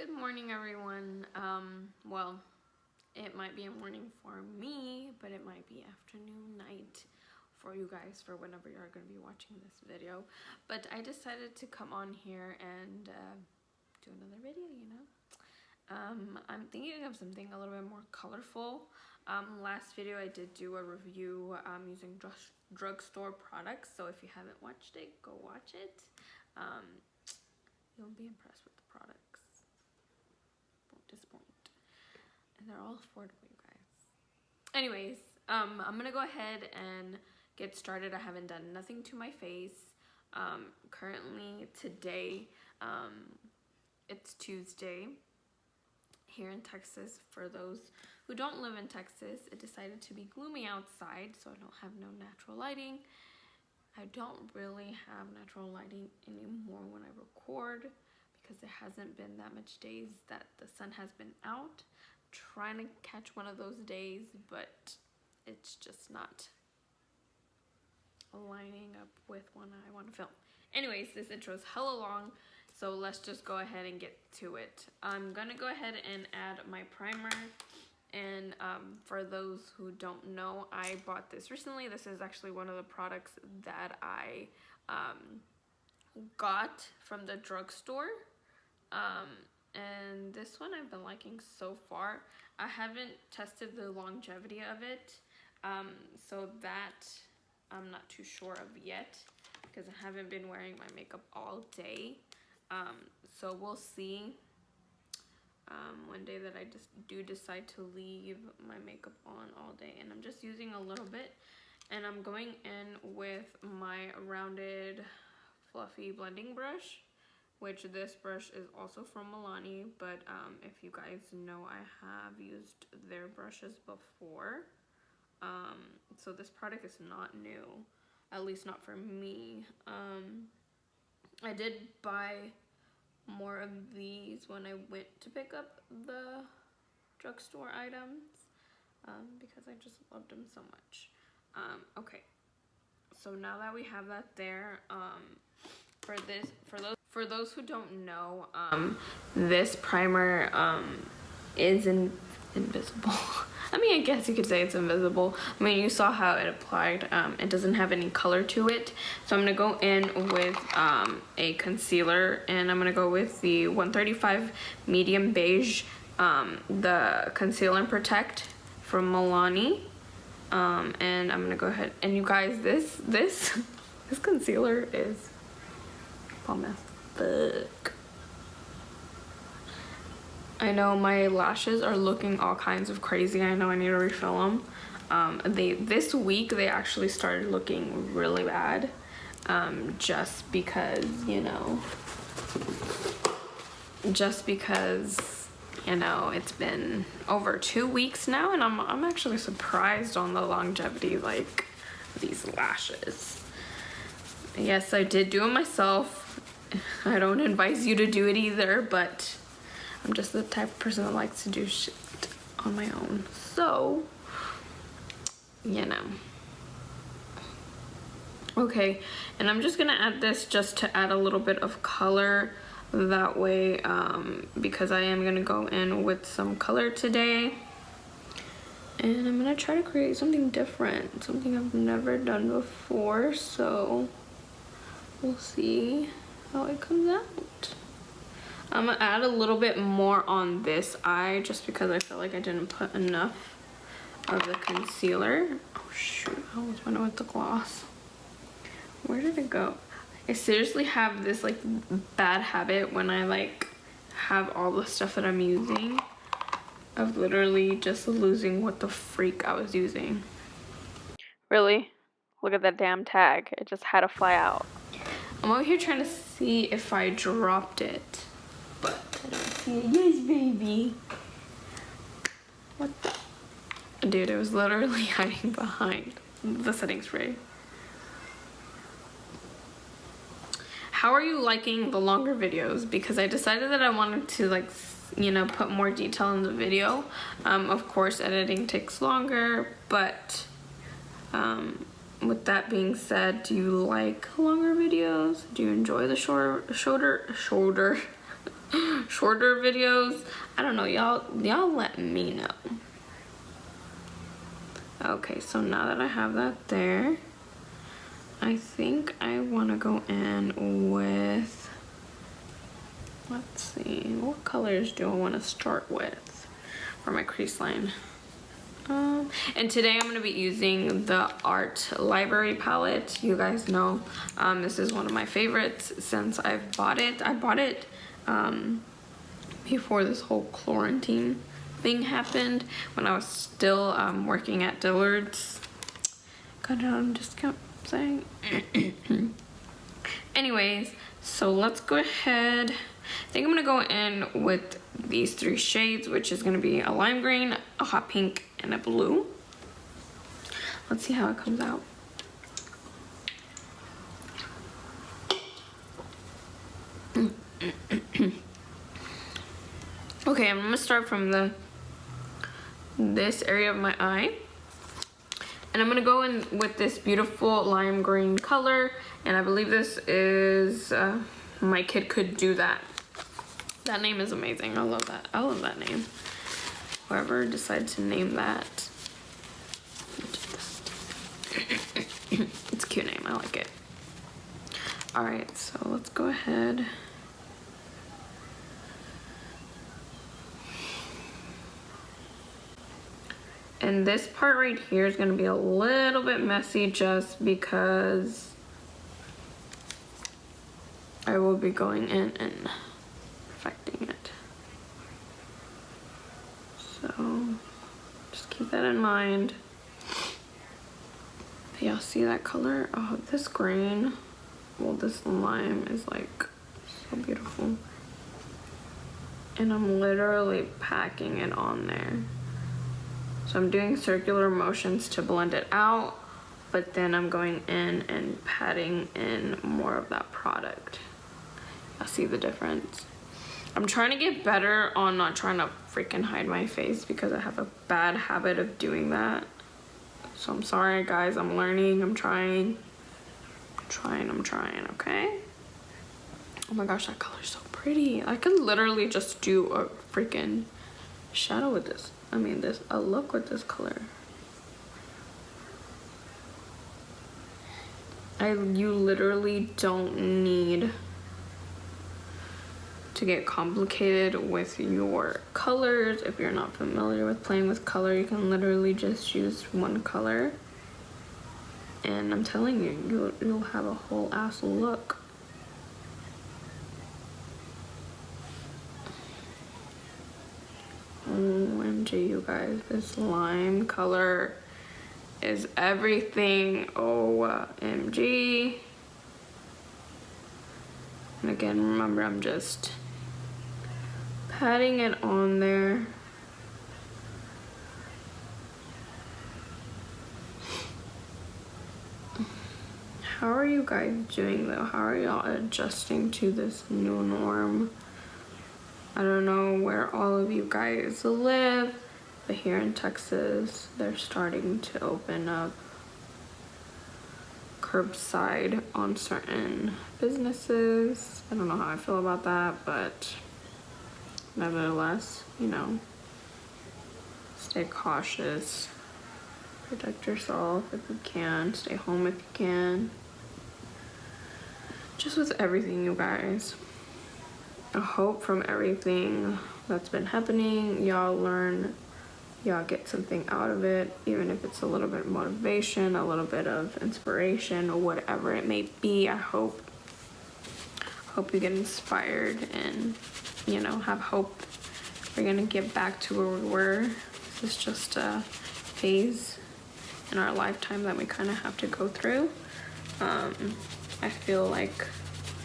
Good morning, everyone. Well, it might be a morning for me, but it might be afternoon, night for you guys, for whenever you're going to be watching this video. But I decided to come on here and do another video, you know. I'm thinking of something a little bit more colorful. Last video I did do a review using drugstore products, so if you haven't watched it, go watch it. You'll be impressed with the products. Won't disappoint. And they're all affordable, you guys. Anyways, I'm gonna go ahead and get started. I haven't done nothing to my face. Currently today, it's Tuesday here in Texas. For those who don't live in Texas, it decided to be gloomy outside, so I don't have no natural lighting. I don't really have natural lighting anymore when I record because there hasn't been that much days that the sun has been out. I'm trying to catch one of those days, but it's just not lining up with when I want to film. Anyways, this intro is hella long, so let's just go ahead and get to it. I'm gonna go ahead and add my primer. And for those who don't know, I bought this recently. This is actually one of the products that I got from the drugstore. And this one I've been liking so far. I haven't tested the longevity of it, so that I'm not too sure of yet because I haven't been wearing my makeup all day. So we'll see. One day that I just decide to leave my makeup on all day, and I'm just using a little bit, and I'm going in with my rounded fluffy blending brush, which this brush is also from BELLINI, but if you guys know, I have used their brushes before, so this product is not new, at least not for me. I did buy more of these when I went to pick up the drugstore items because I just loved them so much. Okay, so now that we have that there, for those who don't know, this primer is invisible. I mean, I guess you could say it's invisible. I mean, you saw how it applied. It doesn't have any color to it. So I'm gonna go in with a concealer, and I'm gonna go with the 135 medium beige, the Conceal and Protect from BELLINI. And I'm gonna go ahead, and you guys, this concealer is bomb as fuck. I know my lashes are looking all kinds of crazy. I know I need to refill them. This week they actually started looking really bad, just because, you know, it's been over 2 weeks now, and I'm actually surprised on the longevity, like, these lashes. Yes, I did do it myself. I don't advise you to do it either, but I'm just the type of person that likes to do shit on my own. So, you know. Okay, and I'm just gonna add this just to add a little bit of color. That way, because I am gonna go in with some color today. And I'm gonna try to create something different, something I've never done before. So, we'll see how it comes out. I'm gonna add a little bit more on this eye just because I feel like I didn't put enough of the concealer. Oh shoot, I always went with the gloss. Where did it go? I seriously have this like bad habit when I like have all the stuff that I'm using of literally just losing what the freak I was using. Really? Look at that damn tag. It just had to fly out. I'm over here trying to see if I dropped it, but I don't see it. Yes, baby. What the? Dude, it was literally hiding behind the setting spray. How are you liking the longer videos? Because I decided that I wanted to, like, you know, put more detail in the video. Of course, editing takes longer, but with that being said, do you like longer videos? Do you enjoy the shorter shorter videos. I don't know, y'all let me know. Okay, so now that I have that there, I think I want to go in with, let's see, what colors do I want to start with for my crease line? And today I'm going to be using the Art Library palette. You guys know this is one of my favorites since I've bought it. I bought it before this whole quarantine thing happened, when I was still working at Dillard's. Got it on discount, saying. Anyways, so let's go ahead. I think I'm gonna go in with these 3 shades, which is gonna be a lime green, a hot pink, and a blue. Let's see how it comes out. Okay, I'm gonna start from this area of my eye, and I'm gonna go in with this beautiful lime green color, and I believe this is My Kid Could Do That. That name is amazing. I love that. I love that name. Whoever decided to name that. It's a cute name. I like it. Alright, so let's go ahead. And this part right here is going to be a little bit messy just because I will be going in and perfecting it. So just keep that in mind. Y'all see that color? Oh, this green, well, this lime is like so beautiful. And I'm literally packing it on there. So I'm doing circular motions to blend it out, but then I'm going in and patting in more of that product. I see the difference. I'm trying to get better on not trying to freaking hide my face because I have a bad habit of doing that. So I'm sorry guys, I'm learning, I'm trying, okay? Oh my gosh, that color's so pretty. I could literally just do a freaking shadow with this. I mean, a look with this color. You literally don't need to get complicated with your colors. If you're not familiar with playing with color, you can literally just use one color. And I'm telling you, you'll have a whole ass look. OMG, you guys, this lime color is everything. OMG. And again, remember, I'm just patting it on there. How are you guys doing though? How are y'all adjusting to this new norm? I don't know where all of you guys live, but here in Texas, they're starting to open up curbside on certain businesses. I don't know how I feel about that, but nevertheless, you know, stay cautious, protect yourself if you can, stay home if you can. Just with everything, you guys. I hope from everything that's been happening, y'all learn, y'all get something out of it, even if it's a little bit of motivation, a little bit of inspiration, or whatever it may be. I hope you get inspired and, you know, have hope. We're gonna get back to where we were. This is just a phase in our lifetime that we kind of have to go through. I feel like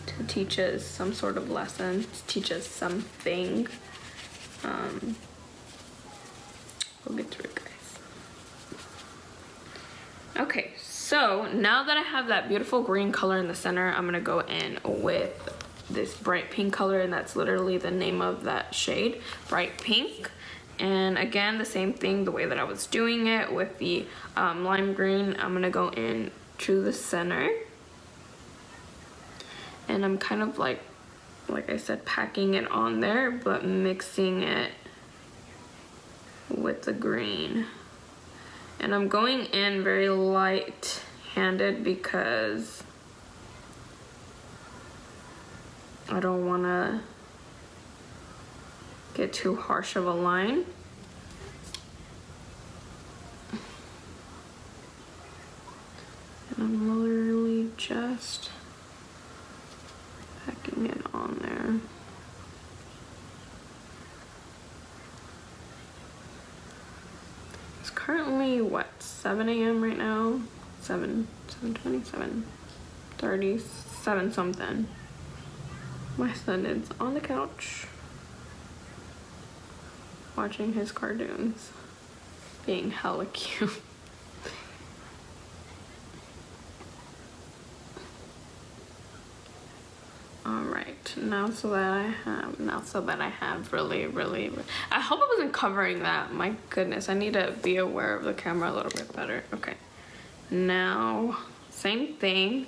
to teach us some sort of lesson, to teach us something. We'll get through it, guys. Okay, so now that I have that beautiful green color in the center, I'm gonna go in with this bright pink color, and that's literally the name of that shade, bright pink. And again, the same thing, the way that I was doing it with the lime green, I'm gonna go in to the center. And I'm kind of like like I said, packing it on there, but mixing it with the green. And I'm going in very light-handed because I don't want to get too harsh of a line. And I'm literally just packing it on there. It's currently what, 7 a.m. right now? 7:20, 7:30, 7 something. My son is on the couch watching his cartoons, being hella cute. Alright, now so that I have really, I hope I wasn't covering that. My goodness, I need to be aware of the camera a little bit better. Okay, now, same thing.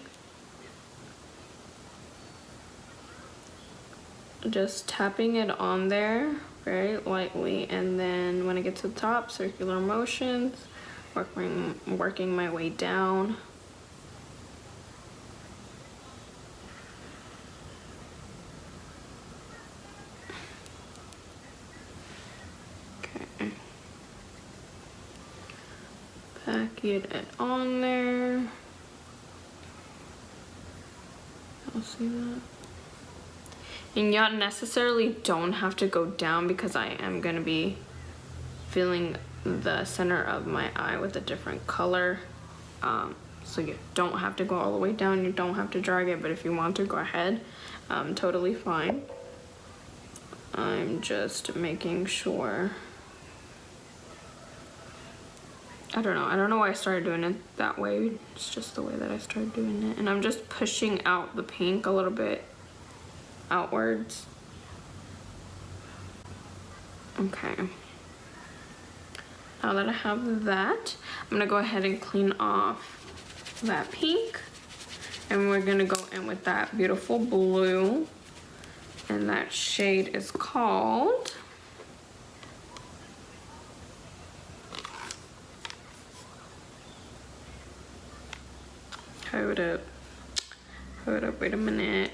Just tapping it on there very lightly, and then when I get to the top, circular motions, working my way down. Okay. Packing it on there. I'll see that. And y'all necessarily don't have to go down because I am going to be filling the center of my eye with a different color. So you don't have to go all the way down, you don't have to drag it, but if you want to, go ahead. Totally fine. I'm just making sure. I don't know why I started doing it that way. It's just the way that I started doing it. And I'm just pushing out the pink a little bit outwards. Okay. Now that I have that, I'm gonna go ahead and clean off that pink. And we're gonna go in with that beautiful blue. And that shade is called Hold up, wait a minute.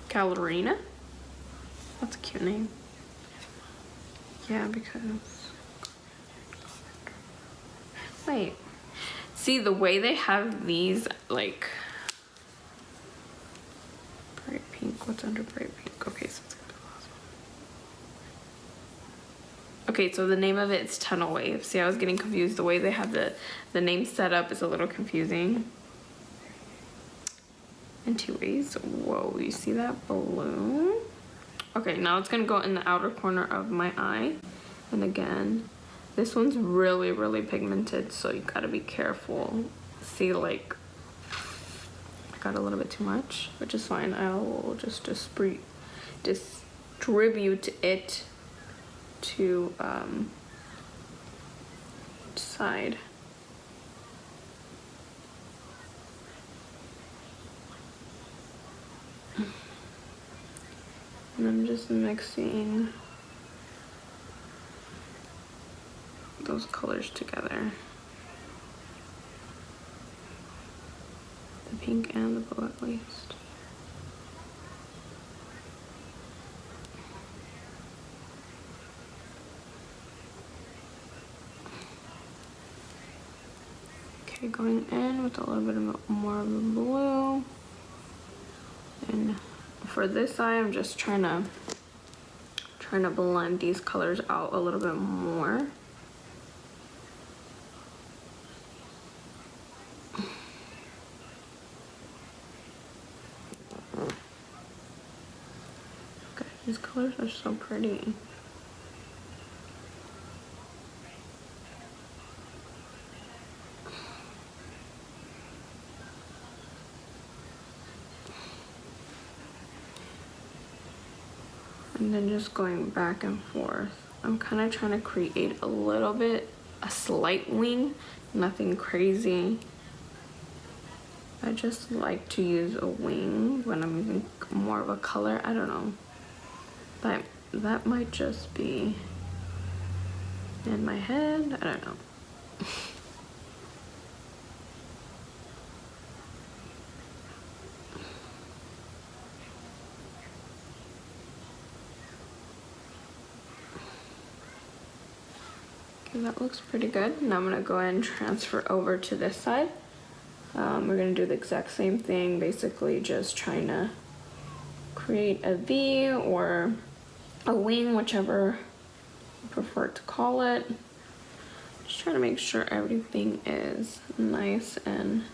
Ballerina? That's a cute name. Yeah, because... Wait. See, the way they have these, like... Bright pink. What's under bright pink? Okay, so it's gonna be awesome. Okay, so the name of it is Tunnel Wave. See, I was getting confused. The way they have the name set up is a little confusing. In 2 ways. Whoa, you see that balloon? Okay, now it's gonna go in the outer corner of my eye. And again, this one's really pigmented, so you gotta be careful. See, like, I got a little bit too much, which is fine. I'll just distribute it to each side. And I'm just mixing those colors together. The pink and the blue at least. Okay, going in with a little bit more of the blue. And for this eye, I'm just trying to blend these colors out a little bit more. Okay, these colors are so pretty. And then just going back and forth. I'm kind of trying to create a slight wing, nothing crazy. I just like to use a wing when I'm using more of a color. I don't know. That might just be in my head. I don't know. Okay, that looks pretty good. Now I'm gonna go ahead and transfer over to this side. We're gonna do the exact same thing, basically just trying to create a V or a wing, whichever you prefer to call it. Just trying to make sure everything is nice and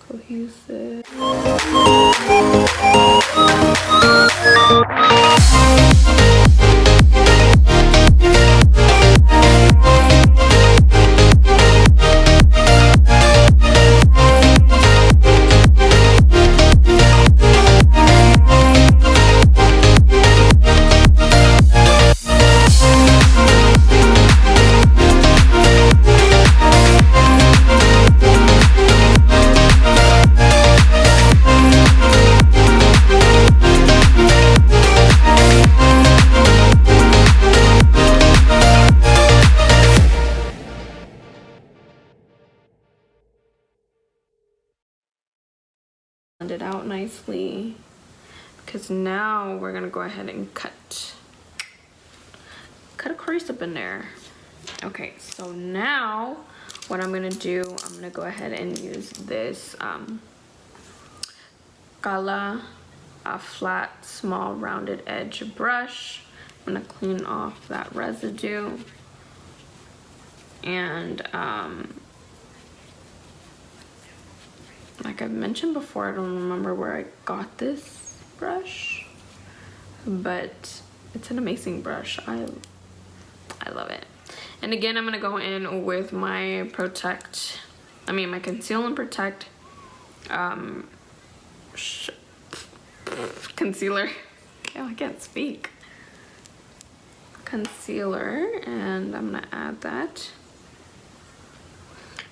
cohesive. It out nicely, because now we're gonna go ahead and cut a crease up in there. Okay, so now what I'm gonna do, I'm gonna go ahead and use this Gala flat small rounded edge brush. I'm gonna clean off that residue, and like I've mentioned before, I don't remember where I got this brush, but it's an amazing brush. I love it. And again, I'm gonna go in with my my Conceal and Protect concealer. Oh, I can't speak. Concealer, and I'm gonna add that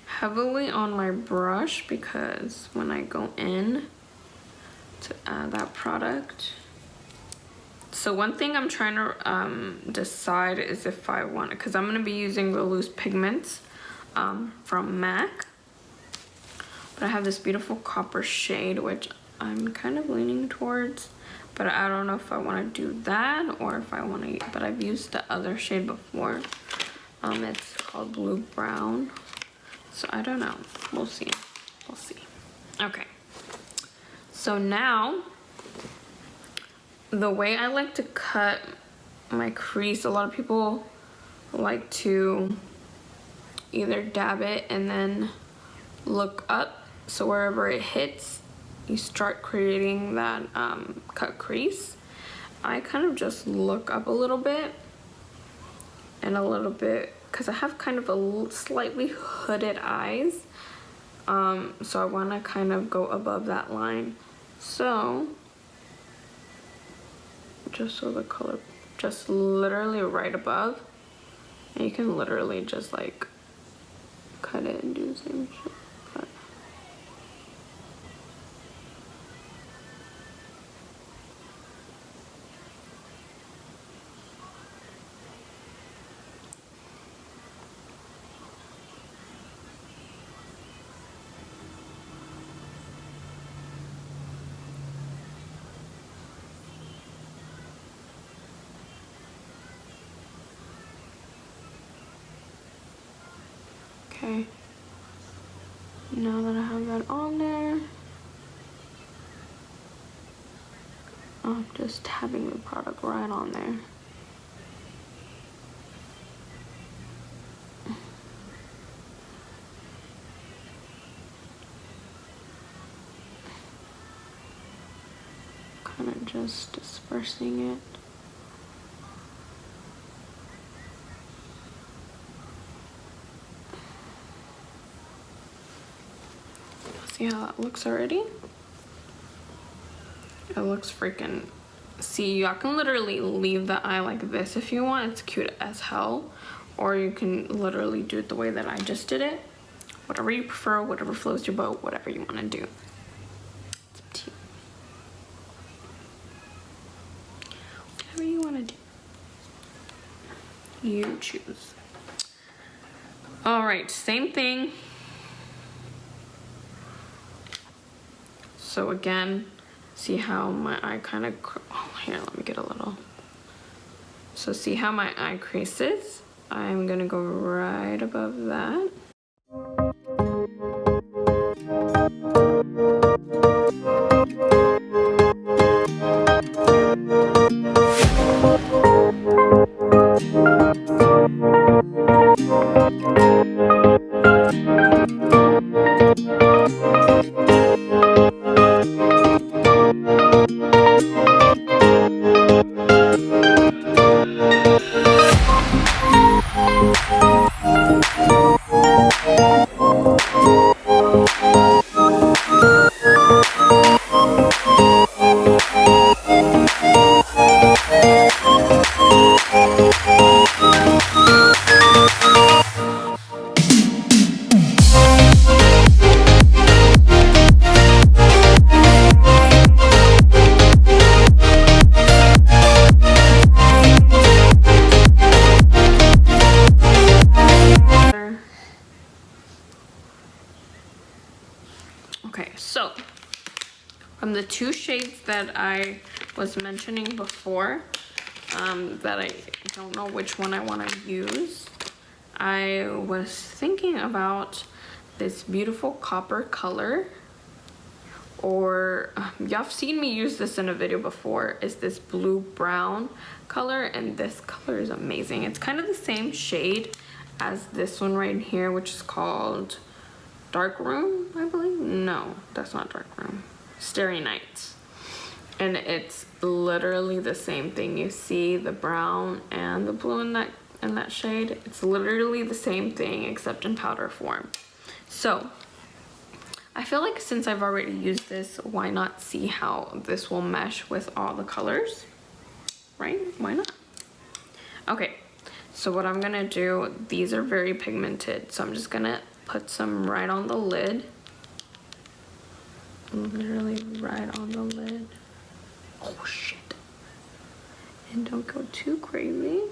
heavily on my brush, because when I go in to add that product. So one thing I'm trying to decide is if I want it, because I'm going to be using the loose pigments from MAC, but I have this beautiful copper shade which I'm kind of leaning towards, but I don't know if I want to do that or if I want to, but I've used the other shade before. It's called Blue Brown. So I don't know. We'll see. We'll see. Okay. So now, the way I like to cut my crease, a lot of people like to either dab it and then look up. So wherever it hits, you start creating that cut crease. I kind of just look up a little bit and a little bit, because I have kind of a slightly hooded eyes, so I want to kind of go above that line. So just so the color, just literally right above, and you can literally just like cut it and do the same shit. Okay, now that I have that on there, I'm just tapping the product right on there. Kind of just dispersing it. See how that looks already? It looks freaking... See, y'all can literally leave the eye like this if you want. It's cute as hell. Or you can literally do it the way that I just did it. whatever you prefer, whatever floats your boat, whatever you want to do. It's up to you. Whatever you want to do, you choose. All right, same thing. So again, see how my eye kind of, oh, here, let me get a little. So see how my eye creases? I'm gonna go right above that. Okay, so from the two shades that I was mentioning before, that I don't know which one I want to use, I was thinking about this beautiful copper color, or y'all have seen me use this in a video before. Is this blue brown color, and this color is amazing. It's kind of the same shade as this one right here, which is called Darkroom, I believe. No, that's not Darkroom. Starry Nights. And it's literally the same thing. You see the brown and the blue in that shade. It's literally the same thing except in powder form. So I feel like since I've already used this, why not see how this will mesh with all the colors, right? Why not? Okay, so what I'm gonna do, these are very pigmented, so I'm just gonna put some right on the lid. Literally right on the lid. Oh shit. And don't go too crazy.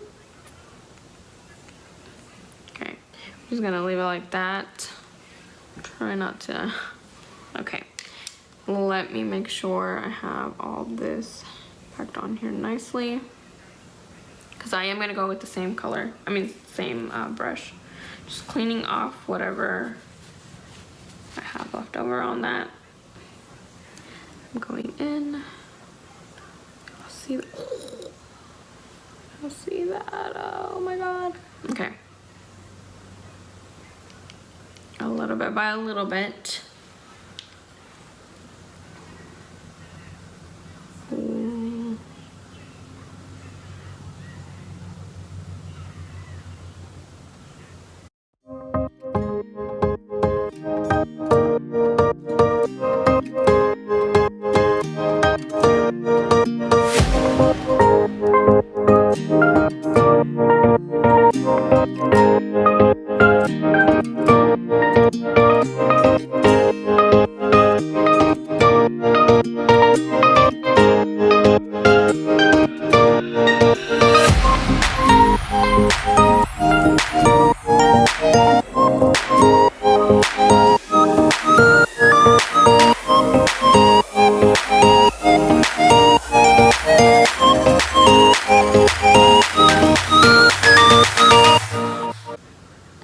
Okay, I'm just gonna leave it like that. Try not to, okay. Let me make sure I have all this packed on here nicely, because I am gonna go with the same color, same brush. Just cleaning off whatever I have left over on that. I'm going in. I'll see that. I'll see that. Oh my god. Okay. A little bit by a little bit.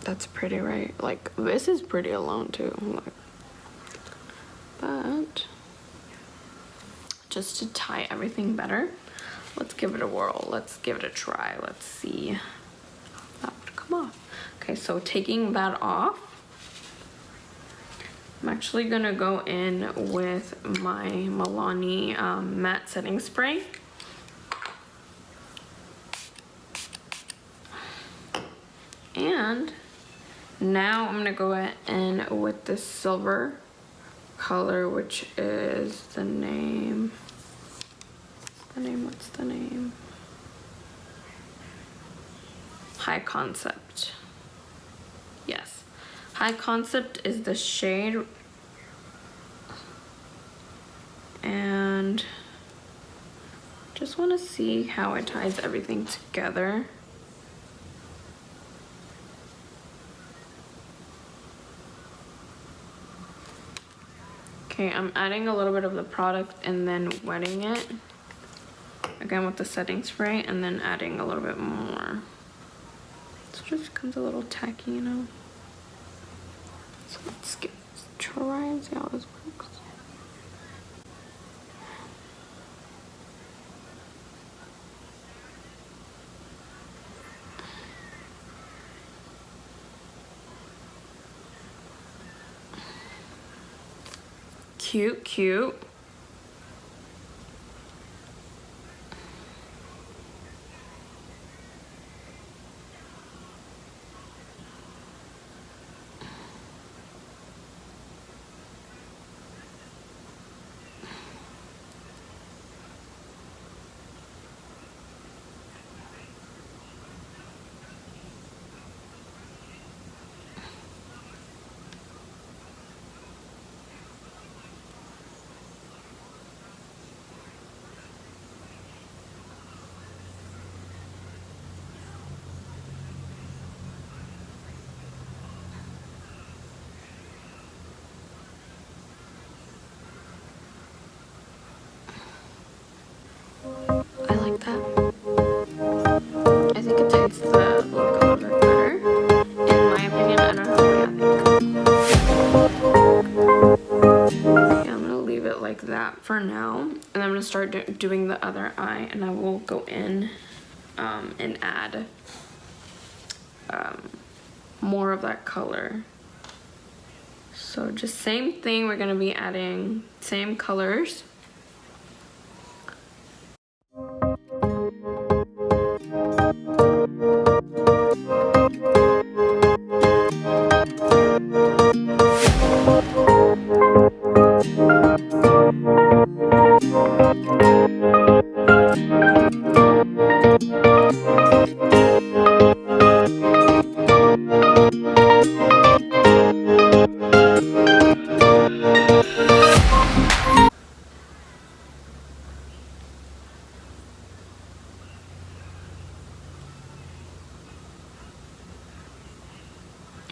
That's pretty, right? Like, this is pretty alone too. Like, but just to tie everything better, let's give it a whirl. Let's give it a try. Let's see that would come off. Okay, so taking that off, I'm actually gonna go in with my BELLINI matte setting spray. And now I'm gonna go in with this silver color, which is the name. What's the name? High Concept. Yes, High Concept is the shade. And just want to see how it ties everything together. Okay, I'm adding a little bit of the product and then wetting it again with the setting spray, and then adding a little bit more. So it just becomes a little tacky, you know. So let's try and see how this works. Cute, cute. I like that. I think it ties the look a little bit better. In my opinion, I don't know what you think. Yeah, I'm gonna leave it like that for now. And I'm gonna start doing the other eye, and I will go in and add more of that color. So just same thing, we're gonna be adding same colors.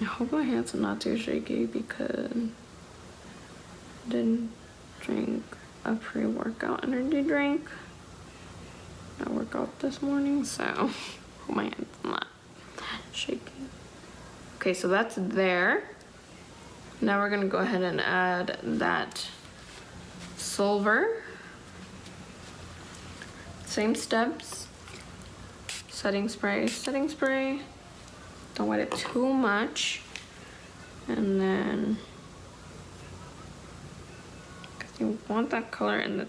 I hope my hands are not too shaky because I didn't drink a pre-workout energy drink. I worked out this morning, so hope my hands are not shaky. Okay, so that's there. Now we're gonna go ahead and add that silver. Same steps. Setting spray. Don't wet it too much. And then, because you want that color in the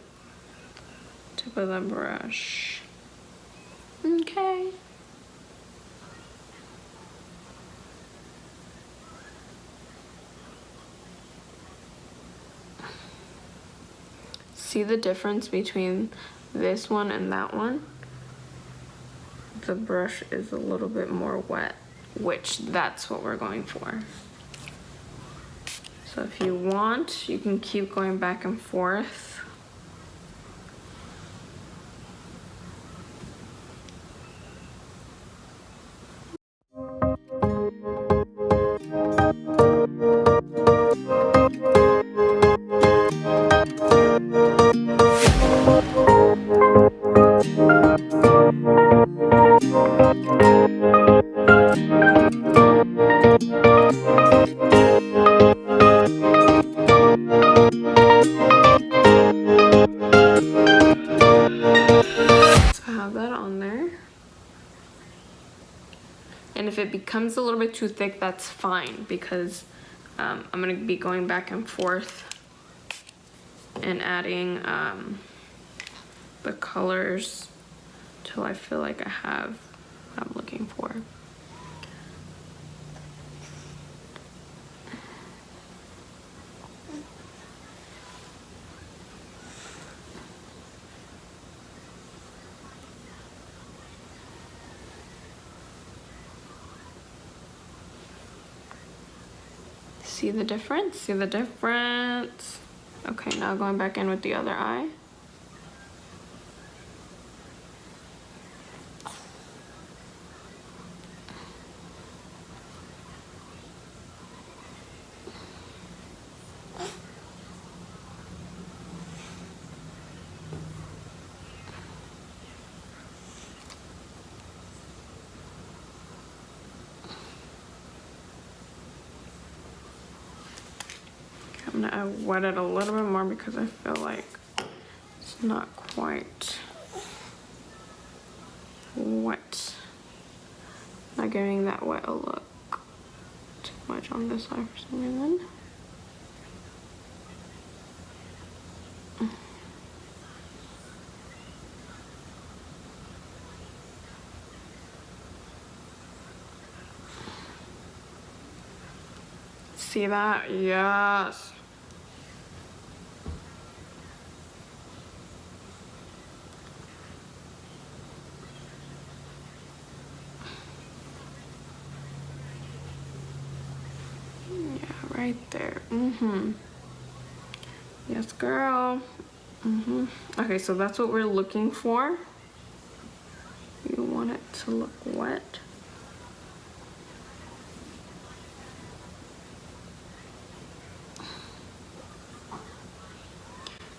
tip of the brush. Okay. See the difference between this one and that one? The brush is a little bit more wet, which that's what we're going for. So if you want, you can keep going back and forth. And if it becomes a little bit too thick, that's fine, because I'm gonna be going back and forth and adding the colors till I feel like I have what I'm looking for. See the difference? See the difference? Okay, now going back in with the other eye. I'm gonna wet it a little bit more because I feel like it's not quite wet. Not giving that wet a look. Too much on this side for some reason. See that? Yes. Right there. Yes, girl. Okay, so that's what we're looking for. You want it to look wet.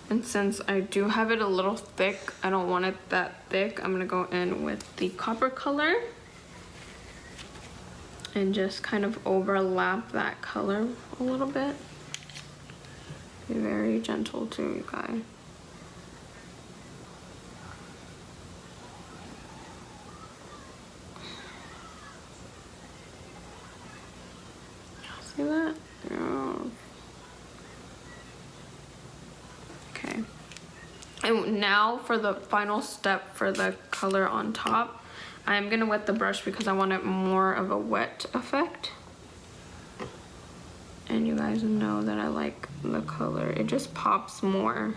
And since I do have it a little thick, I don't want it that thick, I'm gonna go in with the copper color and just kind of overlap that color a little bit. Be very gentle too, you guys. See that? Yeah. Okay. And now for the final step for the color on top, I'm gonna wet the brush because I want it more of a wet effect. And you guys know that I like the color. It just pops more.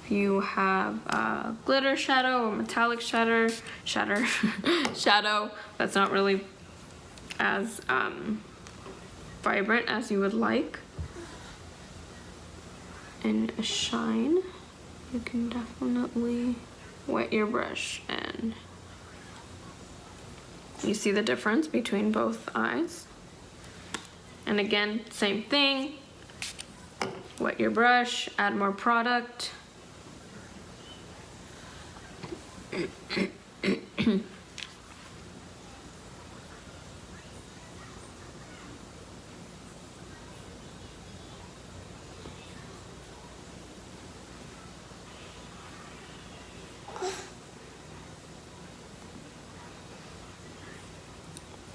If you have glitter shadow or metallic shadow, shadow that's not really as vibrant as you would like, and a shine, you can definitely wet your brush and you see the difference between both eyes. And again, same thing, wet your brush, add more product.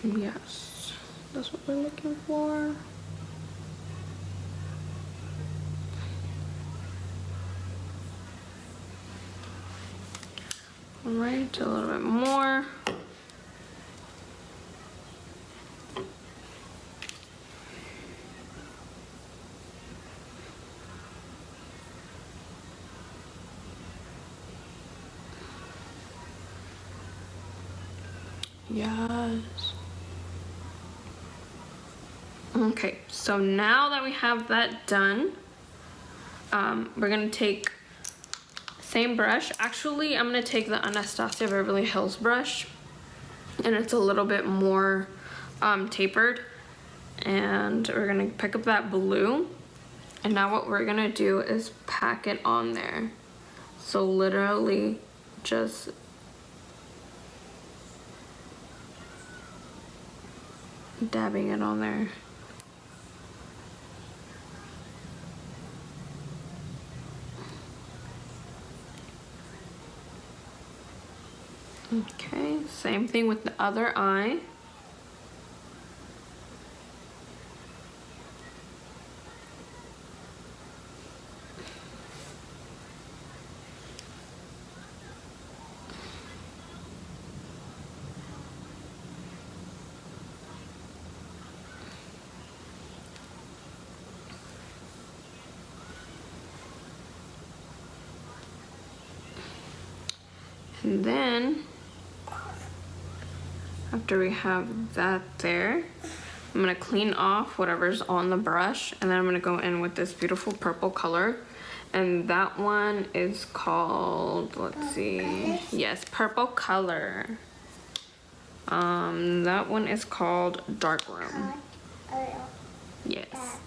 Yes, that's what we're looking for. All right, a little bit more. Yes. Okay, so now that we have that done, we're gonna take same brush. Actually, I'm gonna take the Anastasia Beverly Hills brush, and it's a little bit more tapered. And we're gonna pick up that blue, and now what we're gonna do is pack it on there. So literally just dabbing it on there. Okay, same thing with the other eye. And then, after we have that there, I'm gonna clean off whatever's on the brush, and then I'm gonna go in with this beautiful purple color. And that one is called, let's see, yes, purple color. That one is called Darkroom. Yes.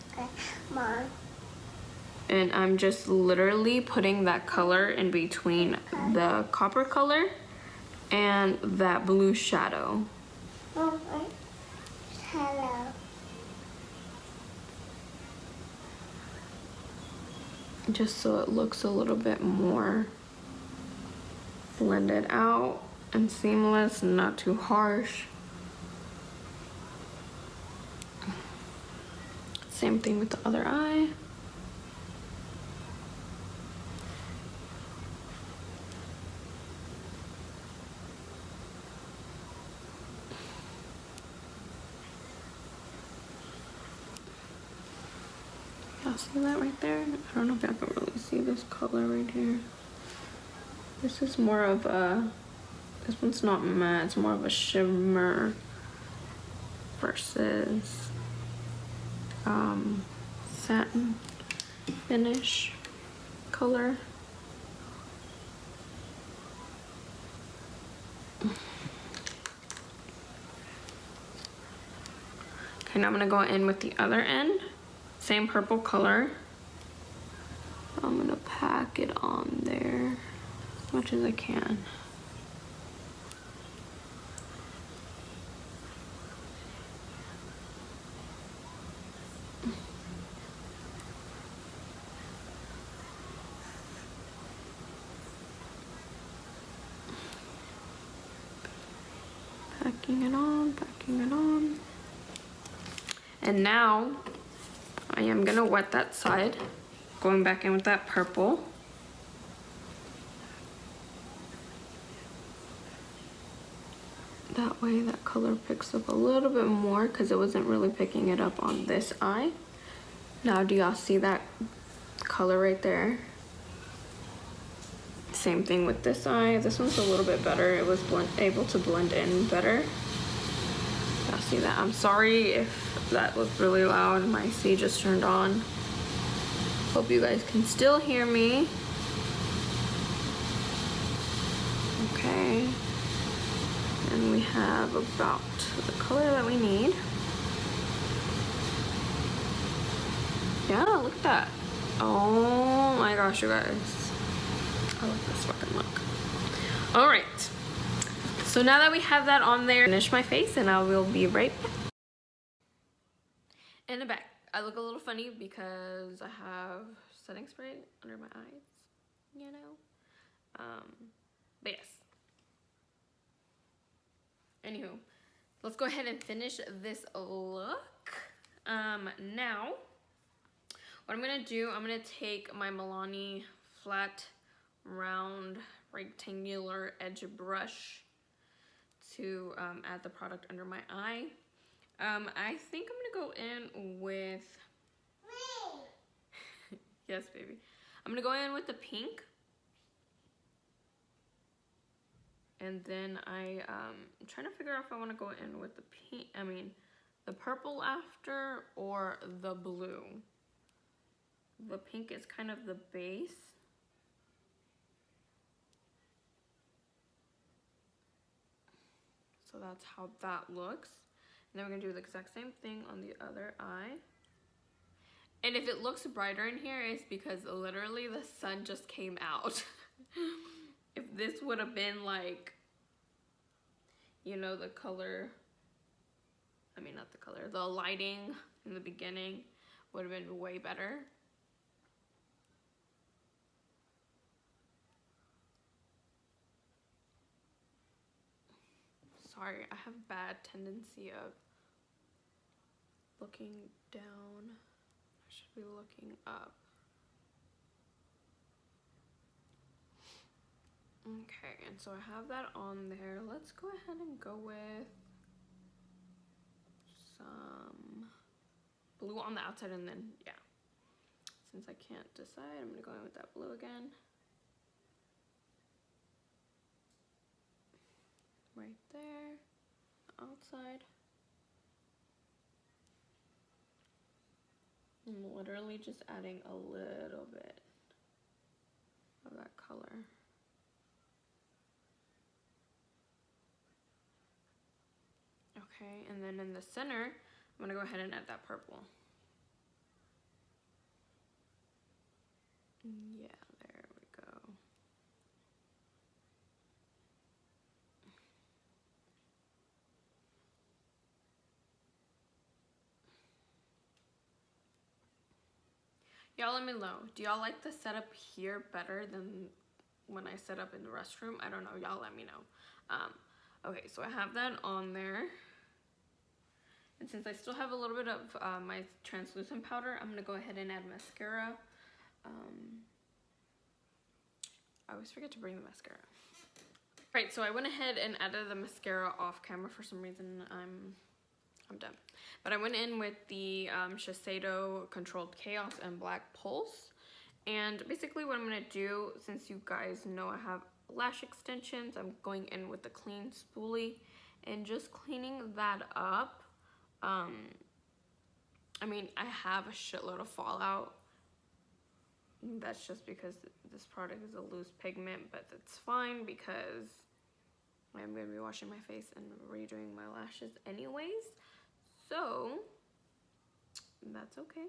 And I'm just literally putting that color in between the copper color and that blue shadow. Just so it looks a little bit more blended out and seamless, not too harsh. Same thing with the other eye. Y'all see that right there? I don't know if y'all can really see this color right here. This is more of a, this one's not matte, it's more of a shimmer versus satin finish color. Okay, now I'm gonna go in with the other end. Same purple color. I'm gonna pack it on there as much as I can. Packing it on, packing it on. And now I am gonna wet that side, going back in with that purple. That way that color picks up a little bit more because it wasn't really picking it up on this eye. Now do y'all see that color right there? Same thing with this eye. This one's a little bit better. It was able to blend in better. Y'all see that? I'm sorry if that was really loud. My AC just turned on. Hope you guys can still hear me. Okay. And we have about the color that we need. Yeah, look at that. Oh my gosh, you guys. I like this fucking look. All right. So now that we have that on there, finish my face and I will be right back. In the back, I look a little funny because I have setting spray under my eyes, you know? But yes. Anywho, let's go ahead and finish this look. Now, what I'm gonna do, I'm gonna take my BELLINI flat, round, rectangular edge brush to add the product under my eye. I think I'm gonna go in with, yes baby, I'm gonna go in with the pink. And then I'm trying to figure out if I want to go in with the pink, the purple after or the blue. The pink is kind of the base. So that's how that looks. And then we're gonna do the exact same thing on the other eye. And if it looks brighter in here, it's because literally the sun just came out. If this would have been like, you know, the color, not the color, the lighting in the beginning would have been way better. Sorry, I have bad tendency of looking down. I should be looking up. Okay, and so I have that on there. Let's go ahead and go with some blue on the outside, and then, yeah. Since I can't decide, I'm gonna go in with that blue again. Right there, outside. I'm literally just adding a little bit of that color. Okay, and then in the center, I'm gonna go ahead and add that purple. Yeah, there we go. Y'all let me know. Do y'all like the setup here better than when I set up in the restroom? I don't know. Y'all let me know. Okay, so I have that on there. And since I still have a little bit of my translucent powder, I'm going to go ahead and add mascara. I always forget to bring the mascara. Right, so I went ahead and added the mascara off camera. For some reason, I'm done. But I went in with the Shiseido Controlled Chaos and Black Pulse. And basically what I'm going to do, since you guys know I have lash extensions, I'm going in with the clean spoolie and just cleaning that up. I mean, I have a shitload of fallout. That's just because this product is a loose pigment, but it's fine because I'm going to be washing my face and redoing my lashes anyways. So, that's okay.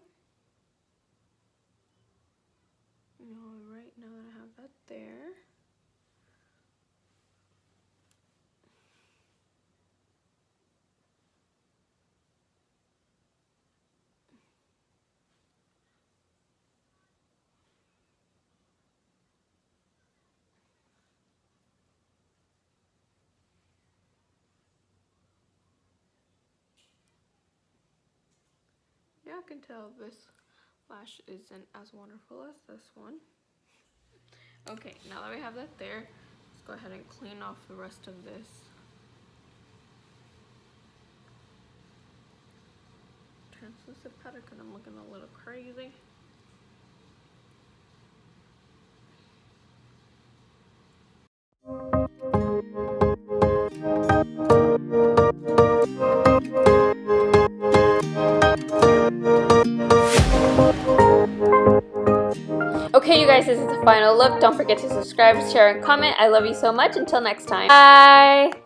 Alright, now that I have that there. Yeah, I can tell this lash isn't as wonderful as this one. Okay, now that we have that there, let's go ahead and clean off the rest of this. Translucent powder because I'm looking a little crazy. Okay, you guys, this is the final look. Don't forget to subscribe, share, and comment. I love you so much. Until next time. Bye!